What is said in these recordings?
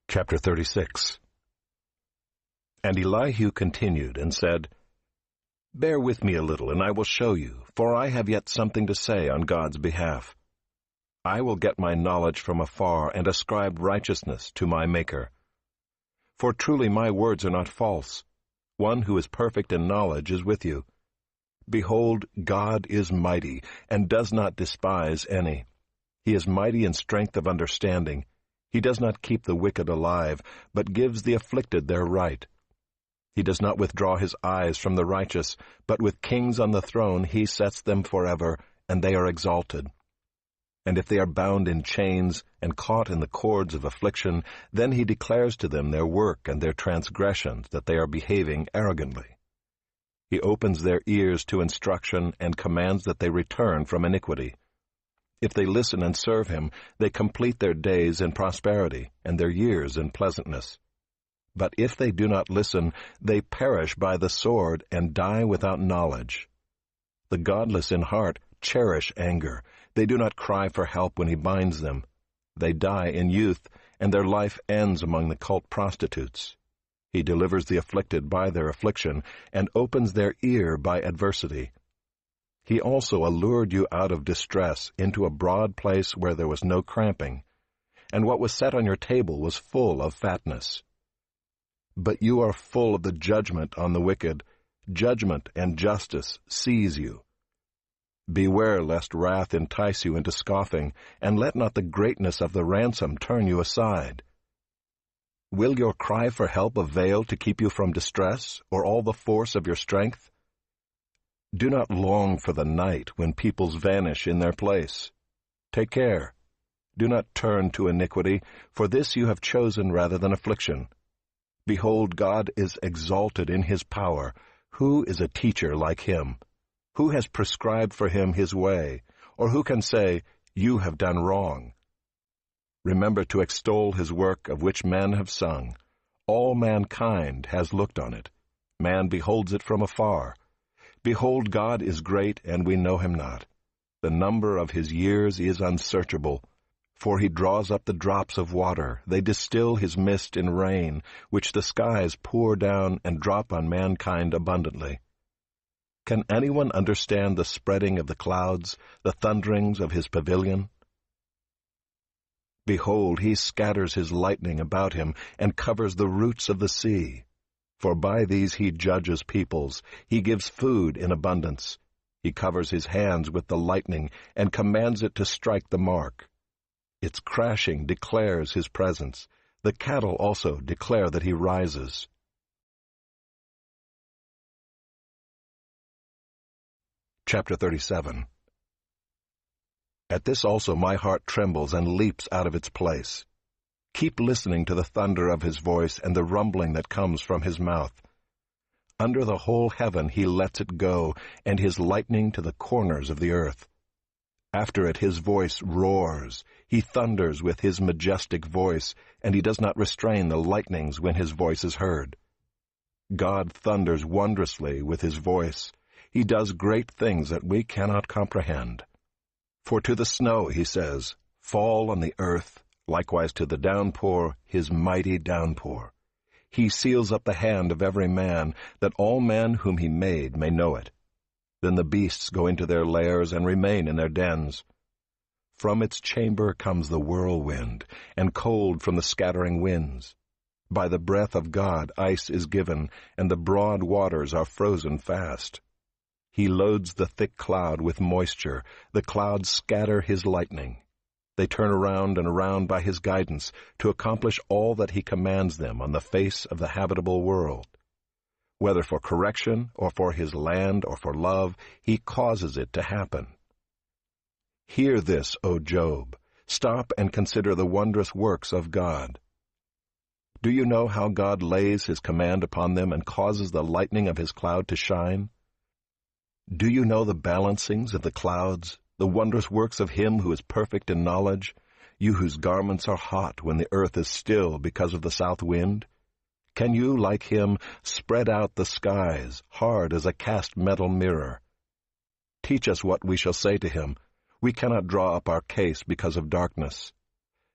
Chapter 36. And Elihu continued and said, Bear with me a little, and I will show you, for I have yet something to say on God's behalf. I will get my knowledge from afar and ascribe righteousness to my Maker. For truly my words are not false. One who is perfect in knowledge is with you. Behold, God is mighty, and does not despise any. He is mighty in strength of understanding. He does not keep the wicked alive, but gives the afflicted their right. He does not withdraw his eyes from the righteous, but with kings on the throne he sets them forever, and they are exalted. And if they are bound in chains and caught in the cords of affliction, then he declares to them their work and their transgressions, that they are behaving arrogantly. He opens their ears to instruction and commands that they return from iniquity. If they listen and serve him, they complete their days in prosperity and their years in pleasantness. But if they do not listen, they perish by the sword and die without knowledge. The godless in heart cherish anger. They do not cry for help when he binds them. They die in youth, and their life ends among the cult prostitutes. He delivers the afflicted by their affliction, and opens their ear by adversity. He also allured you out of distress into a broad place where there was no cramping, and what was set on your table was full of fatness. But you are full of the judgment on the wicked. Judgment and justice seize you. Beware lest wrath entice you into scoffing, and let not the greatness of the ransom turn you aside. Will your cry for help avail to keep you from distress, or all the force of your strength? Do not long for the night when peoples vanish in their place. Take care. Do not turn to iniquity, for this you have chosen rather than affliction. Behold, God is exalted in his power. Who is a teacher like him? Who has prescribed for him his way? Or who can say, You have done wrong? Remember to extol his work of which men have sung. All mankind has looked on it. Man beholds it from afar. Behold, God is great, and we know him not. The number of his years is unsearchable. For he draws up the drops of water. They distill his mist in rain, which the skies pour down and drop on mankind abundantly. Can anyone understand the spreading of the clouds, the thunderings of his pavilion? Behold, he scatters his lightning about him, and covers the roots of the sea. For by these he judges peoples. He gives food in abundance. He covers his hands with the lightning, and commands it to strike the mark. Its crashing declares his presence. The cattle also declare that he rises. Chapter 37. At this also my heart trembles and leaps out of its place. Keep listening to the thunder of his voice and the rumbling that comes from his mouth. Under the whole heaven he lets it go, and his lightning to the corners of the earth. After it his voice roars. He thunders with his majestic voice, and he does not restrain the lightnings when his voice is heard. God thunders wondrously with his voice. He does great things that we cannot comprehend. For to the snow, he says, Fall on the earth, likewise to the downpour, his mighty downpour. He seals up the hand of every man, that all men whom he made may know it. Then the beasts go into their lairs and remain in their dens. From its chamber comes the whirlwind, and cold from the scattering winds. By the breath of God ice is given, and the broad waters are frozen fast. He loads the thick cloud with moisture. The clouds scatter his lightning. They turn around and around by his guidance, to accomplish all that he commands them on the face of the habitable world. Whether for correction, or for his land, or for love, he causes it to happen. Hear this, O Job. Stop and consider the wondrous works of God. Do you know how God lays his command upon them and causes the lightning of his cloud to shine? Do you know the balancings of the clouds, the wondrous works of him who is perfect in knowledge, you whose garments are hot when the earth is still because of the south wind? Can you, like him, spread out the skies, hard as a cast metal mirror? Teach us what we shall say to him. We cannot draw up our case because of darkness.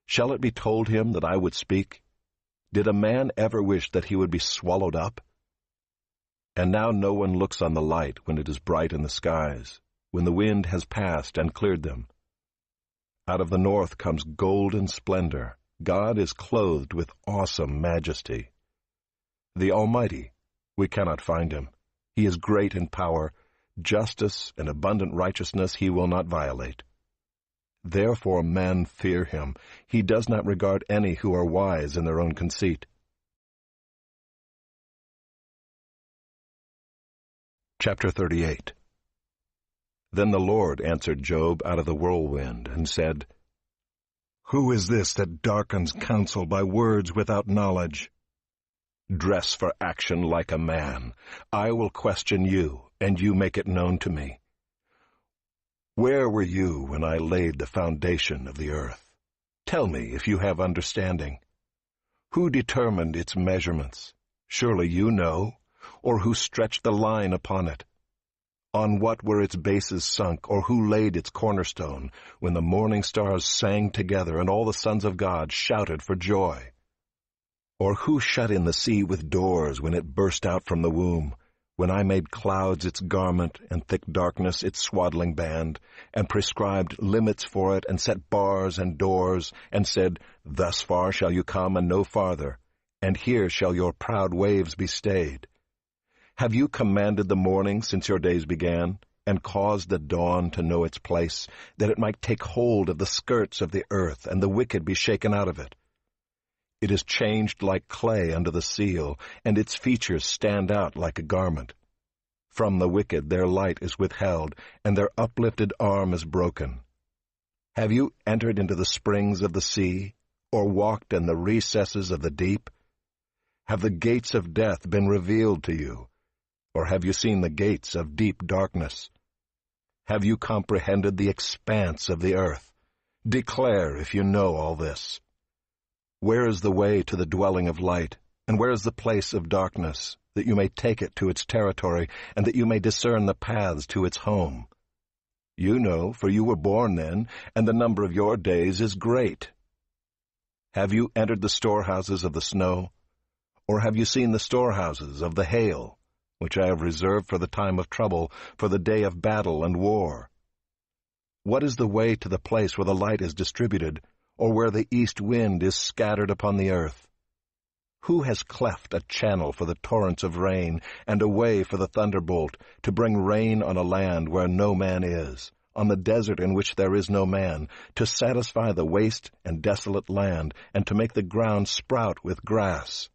Shall it be told him that I would speak? Did a man ever wish that he would be swallowed up? And now no one looks on the light when it is bright in the skies, when the wind has passed and cleared them. Out of the north comes golden splendor. God is clothed with awesome majesty. The Almighty, we cannot find him. He is great in power. Justice and abundant righteousness he will not violate. Therefore men fear him. He does not regard any who are wise in their own conceit. Chapter 38. Then the Lord answered Job out of the whirlwind and said, Who is this that darkens counsel by words without knowledge? Dress for action like a man. I will question you, and you make it known to me. Where were you when I laid the foundation of the earth? Tell me if you have understanding. Who determined its measurements? Surely you know. Or who stretched the line upon it? On what were its bases sunk, or who laid its cornerstone, when the morning stars sang together and all the sons of God shouted for joy? Or who shut in the sea with doors when it burst out from the womb, when I made clouds its garment and thick darkness its swaddling band, and prescribed limits for it, and set bars and doors, and said, Thus far shall you come and no farther, and here shall your proud waves be stayed? Have you commanded the morning since your days began, and caused the dawn to know its place, that it might take hold of the skirts of the earth, and the wicked be shaken out of it? It is changed like clay under the seal, and its features stand out like a garment. From the wicked their light is withheld, and their uplifted arm is broken. Have you entered into the springs of the sea, or walked in the recesses of the deep? Have the gates of death been revealed to you? Or have you seen the gates of deep darkness? Have you comprehended the expanse of the earth? Declare if you know all this. Where is the way to the dwelling of light, and where is the place of darkness, that you may take it to its territory, and that you may discern the paths to its home? You know, for you were born then, and the number of your days is great. Have you entered the storehouses of the snow? Or have you seen the storehouses of the hail, which I have reserved for the time of trouble, for the day of battle and war? What is the way to the place where the light is distributed, or where the east wind is scattered upon the earth? Who has cleft a channel for the torrents of rain, and a way for the thunderbolt, to bring rain on a land where no man is, on the desert in which there is no man, to satisfy the waste and desolate land, and to make the ground sprout with grass?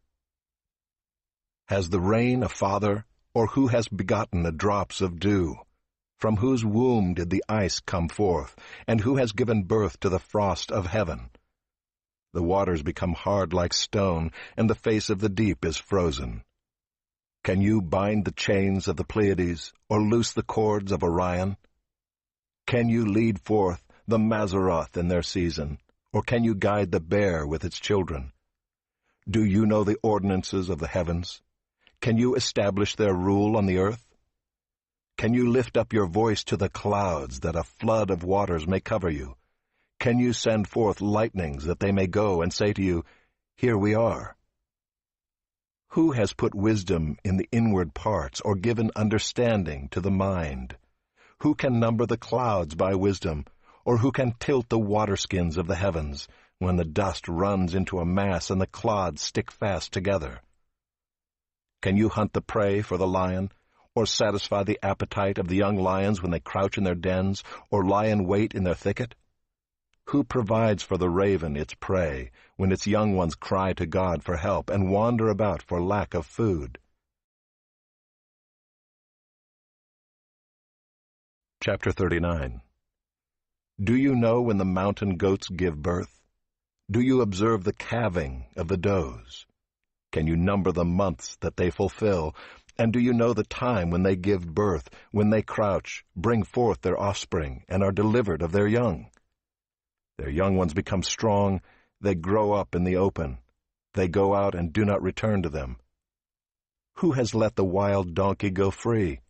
Has the rain a father, or who has begotten the drops of dew? From whose womb did the ice come forth, and who has given birth to the frost of heaven? The waters become hard like stone, and the face of the deep is frozen. Can you bind the chains of the Pleiades, or loose the cords of Orion? Can you lead forth the Mazzaroth in their season, or can you guide the bear with its children? Do you know the ordinances of the heavens? Can you establish their rule on the earth? Can you lift up your voice to the clouds, that a flood of waters may cover you? Can you send forth lightnings, that they may go and say to you, Here we are? Who has put wisdom in the inward parts, or given understanding to the mind? Who can number the clouds by wisdom, or who can tilt the waterskins of the heavens, when the dust runs into a mass and the clods stick fast together? Can you hunt the prey for the lion, or satisfy the appetite of the young lions when they crouch in their dens, or lie in wait in their thicket? Who provides for the raven its prey, when its young ones cry to God for help and wander about for lack of food? Chapter 39. Do you know when the mountain goats give birth? Do you observe the calving of the does? Can you number the months that they fulfill? And do you know the time when they give birth, when they crouch, bring forth their offspring, and are delivered of their young? Their young ones become strong, they grow up in the open. They go out and do not return to them. Who has let the wild donkey go free?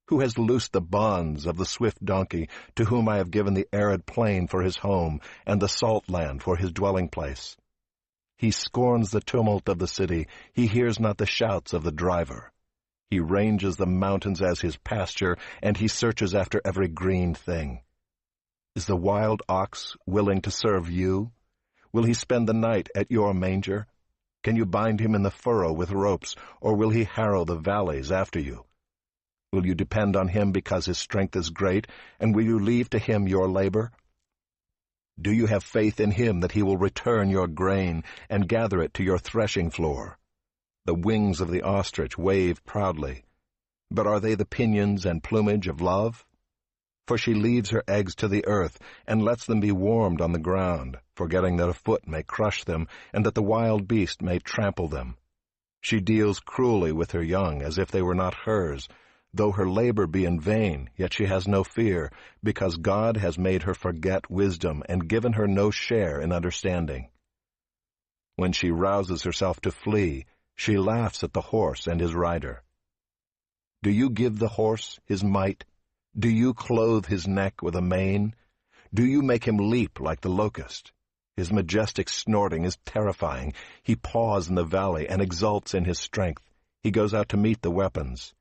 Who has loosed the bonds of the swift donkey, to whom I have given the arid plain for his home, and the salt land for his dwelling place? He scorns the tumult of the city. He hears not the shouts of the driver. He ranges the mountains as his pasture, and he searches after every green thing. Is the wild ox willing to serve you? Will he spend the night at your manger? Can you bind him in the furrow with ropes, or will he harrow the valleys after you? Will you depend on him because his strength is great, and will you leave to him your labor? Do you have faith in him that he will return your grain and gather it to your threshing floor? The wings of the ostrich wave proudly, but are they the pinions and plumage of love? For she leaves her eggs to the earth and lets them be warmed on the ground, forgetting that a foot may crush them and that the wild beast may trample them. She deals cruelly with her young as if they were not hers. Though her labor be in vain, yet she has no fear, because God has made her forget wisdom and given her no share in understanding. When she rouses herself to flee, she laughs at the horse and his rider. Do you give the horse his might? Do you clothe his neck with a mane? Do you make him leap like the locust? His majestic snorting is terrifying. He paws in the valley and exults in his strength. He goes out to meet the weapons.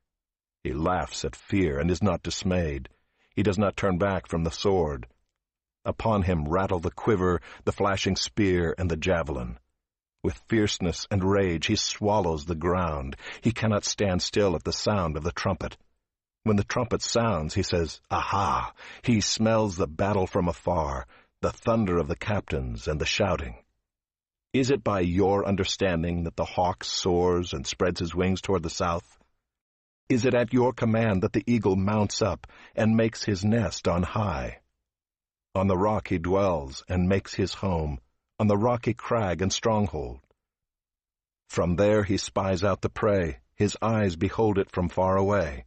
He laughs at fear and is not dismayed. He does not turn back from the sword. Upon him rattle the quiver, the flashing spear, and the javelin. With fierceness and rage he swallows the ground. He cannot stand still at the sound of the trumpet. When the trumpet sounds, he says, "Aha!" He smells the battle from afar, the thunder of the captains and the shouting. Is it by your understanding that the hawk soars and spreads his wings toward the south? Is it at your command that the eagle mounts up and makes his nest on high? On the rock he dwells and makes his home, on the rocky crag and stronghold. From there he spies out the prey, his eyes behold it from far away.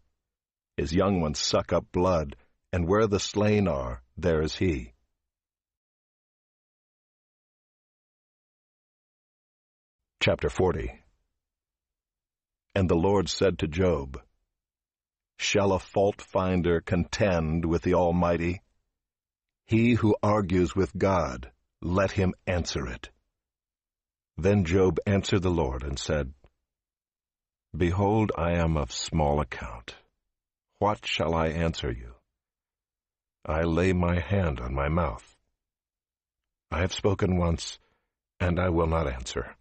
His young ones suck up blood, and where the slain are, there is he. Chapter 40. And the Lord said to Job, Shall a fault-finder contend with the Almighty? He who argues with God, let him answer it. Then Job answered the Lord and said, Behold, I am of small account. What shall I answer you? I lay my hand on my mouth. I have spoken once, and I will not answer.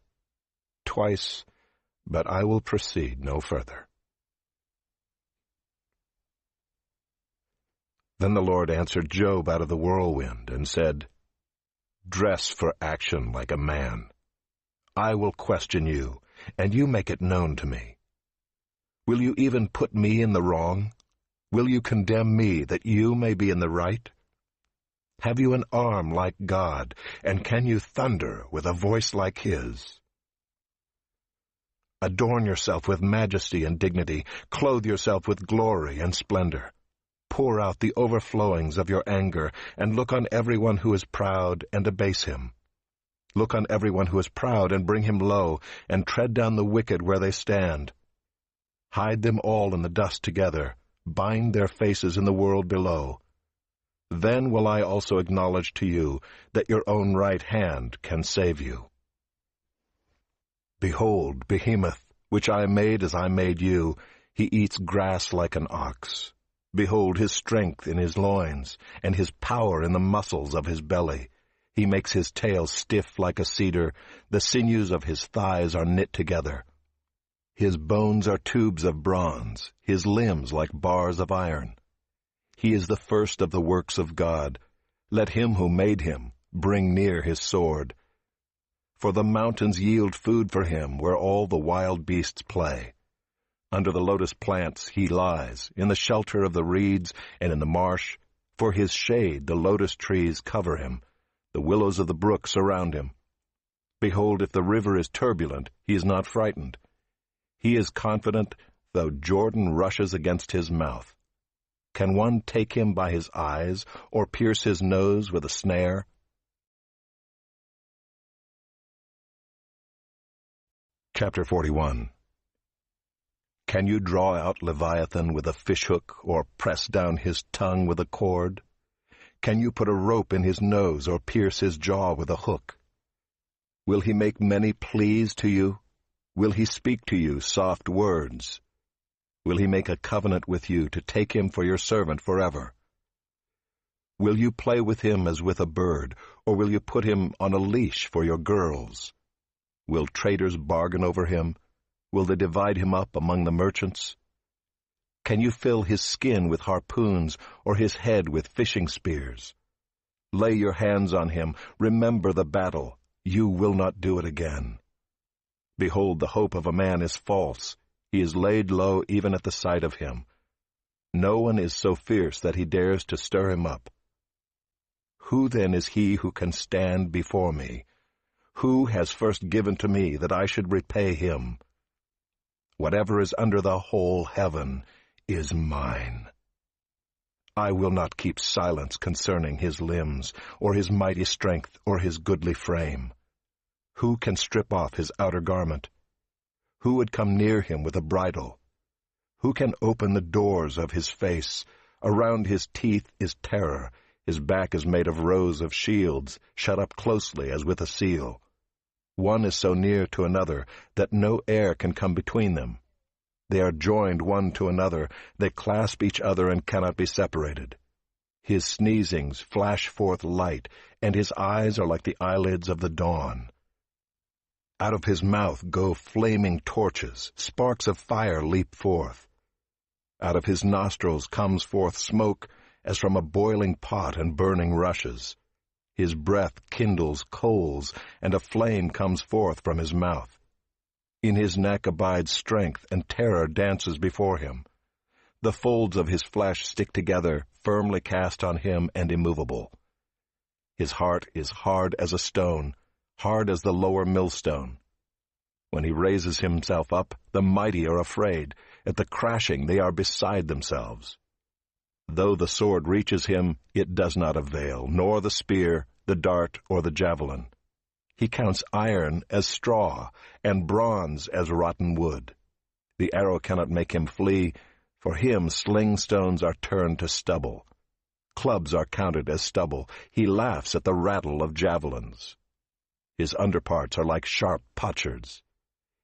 Twice, but I will proceed no further. Then the Lord answered Job out of the whirlwind and said, Dress for action like a man. I will question you, and you make it known to me. Will you even put me in the wrong? Will you condemn me that you may be in the right? Have you an arm like God, and can you thunder with a voice like his? Adorn yourself with majesty and dignity. Clothe yourself with glory and splendor. Pour out the overflowings of your anger, and look on everyone who is proud and abase him. Look on everyone who is proud and bring him low, and tread down the wicked where they stand. Hide them all in the dust together. Bind their faces in the world below. Then will I also acknowledge to you that your own right hand can save you. Behold, Behemoth, which I made as I made you, he eats grass like an ox. Behold his strength in his loins, and his power in the muscles of his belly. He makes his tail stiff like a cedar. The sinews of his thighs are knit together. His bones are tubes of bronze, his limbs like bars of iron. He is the first of the works of God. Let him who made him bring near his sword. For the mountains yield food for him where all the wild beasts play. Under the lotus plants he lies, in the shelter of the reeds and in the marsh. For his shade the lotus trees cover him. The willows of the brook surround him. Behold, if the river is turbulent, he is not frightened. He is confident, though Jordan rushes against his mouth. Can one take him by his eyes, or pierce his nose with a snare? Chapter 41. Can you draw out Leviathan with a fishhook, or press down his tongue with a cord? Can you put a rope in his nose, or pierce his jaw with a hook? Will he make many pleas to you? Will he speak to you soft words? Will he make a covenant with you to take him for your servant forever? Will you play with him as with a bird, or will you put him on a leash for your girls? Will traders bargain over him? Will they divide him up among the merchants? Can you fill his skin with harpoons, or his head with fishing spears? Lay your hands on him, remember the battle. You will not do it again. Behold, the hope of a man is false. He is laid low even at the sight of him. No one is so fierce that he dares to stir him up. Who then is he who can stand before me? Who has first given to me that I should repay him? Whatever is under the whole heaven is mine. I will not keep silence concerning his limbs, or his mighty strength, or his goodly frame. Who can strip off his outer garment? Who would come near him with a bridle? Who can open the doors of his face? Around his teeth is terror. His back is made of rows of shields, shut up closely as with a seal. One is so near to another that no air can come between them. They are joined one to another, they clasp each other and cannot be separated. His sneezings flash forth light, and his eyes are like the eyelids of the dawn. Out of his mouth go flaming torches, sparks of fire leap forth. Out of his nostrils comes forth smoke, as from a boiling pot and burning rushes. His breath kindles coals, and a flame comes forth from his mouth. In his neck abides strength, and terror dances before him. The folds of his flesh stick together, firmly cast on him and immovable. His heart is hard as a stone, hard as the lower millstone. When he raises himself up, the mighty are afraid. At the crashing they are beside themselves. Though the sword reaches him, it does not avail, nor the spear, the dart, or the javelin. He counts iron as straw, and bronze as rotten wood. The arrow cannot make him flee. For him sling stones are turned to stubble. Clubs are counted as stubble. He laughs at the rattle of javelins. His underparts are like sharp potsherds.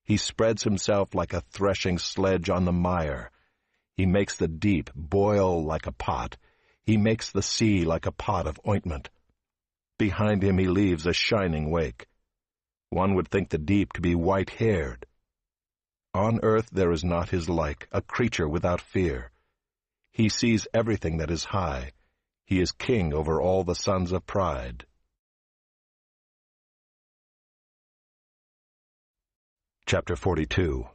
He spreads himself like a threshing sledge on the mire. He makes the deep boil like a pot. He makes the sea like a pot of ointment. Behind him he leaves a shining wake. One would think the deep to be white-haired. On earth there is not his like, a creature without fear. He sees everything that is high. He is king over all the sons of pride. Chapter 42.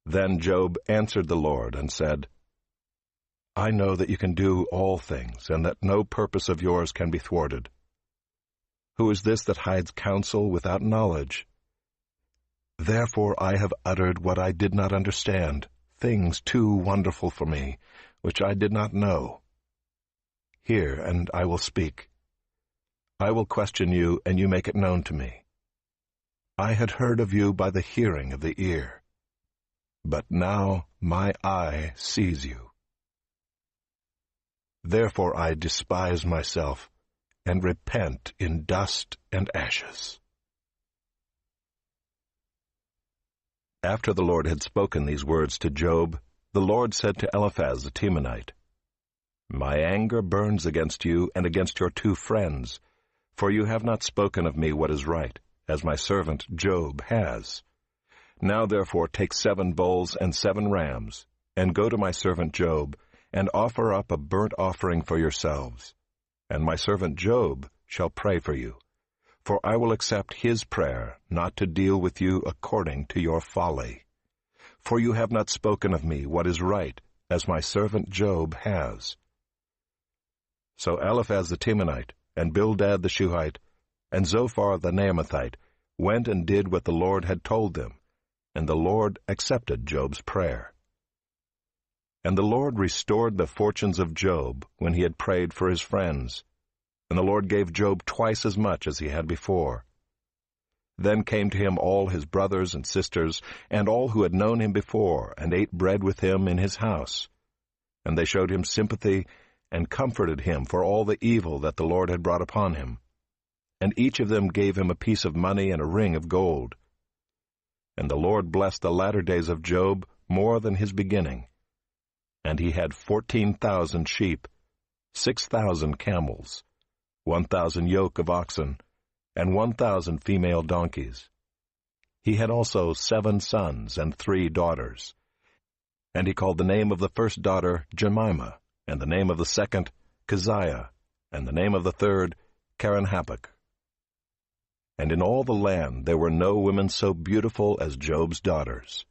Then Job answered the Lord and said, I know that you can do all things, and that no purpose of yours can be thwarted. Who is this that hides counsel without knowledge? Therefore I have uttered what I did not understand, things too wonderful for me, which I did not know. Hear, and I will speak. I will question you, and you make it known to me. I had heard of you by the hearing of the ear, but now my eye sees you. Therefore I despise myself, and repent in dust and ashes. After the Lord had spoken these words to Job, the Lord said to Eliphaz the Temanite, My anger burns against you and against your 2 friends, for you have not spoken of me what is right, as my servant Job has. Now therefore take 7 bulls and 7 rams, and go to my servant Job, and offer up a burnt offering for yourselves. And my servant Job shall pray for you. For I will accept his prayer, not to deal with you according to your folly. For you have not spoken of me what is right, as my servant Job has. So Eliphaz the Temanite, and Bildad the Shuhite, and Zophar the Naamathite went and did what the Lord had told them, and the Lord accepted Job's prayer. And the Lord restored the fortunes of Job when he had prayed for his friends, and the Lord gave Job twice as much as he had before. Then came to him all his brothers and sisters, and all who had known him before, and ate bread with him in his house. And they showed him sympathy, and comforted him for all the evil that the Lord had brought upon him. and each of them gave him a piece of money and a ring of gold. And the Lord blessed the latter days of Job more than his beginning. And he had 14,000 sheep, 6,000 camels, 1,000 yoke of oxen, and 1,000 female donkeys. He had also 7 sons and 3 daughters. And he called the name of the first daughter Jemimah, and the name of the second Keziah, and the name of the third Keren-Happuch. And in all the land there were no women so beautiful as Job's daughters,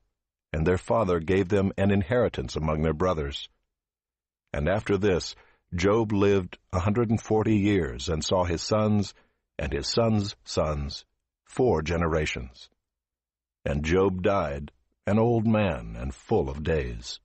and their father gave them an inheritance among their brothers. And after this Job lived 140 years, and saw his sons and his sons' sons 4 generations. And Job died, an old man and full of days.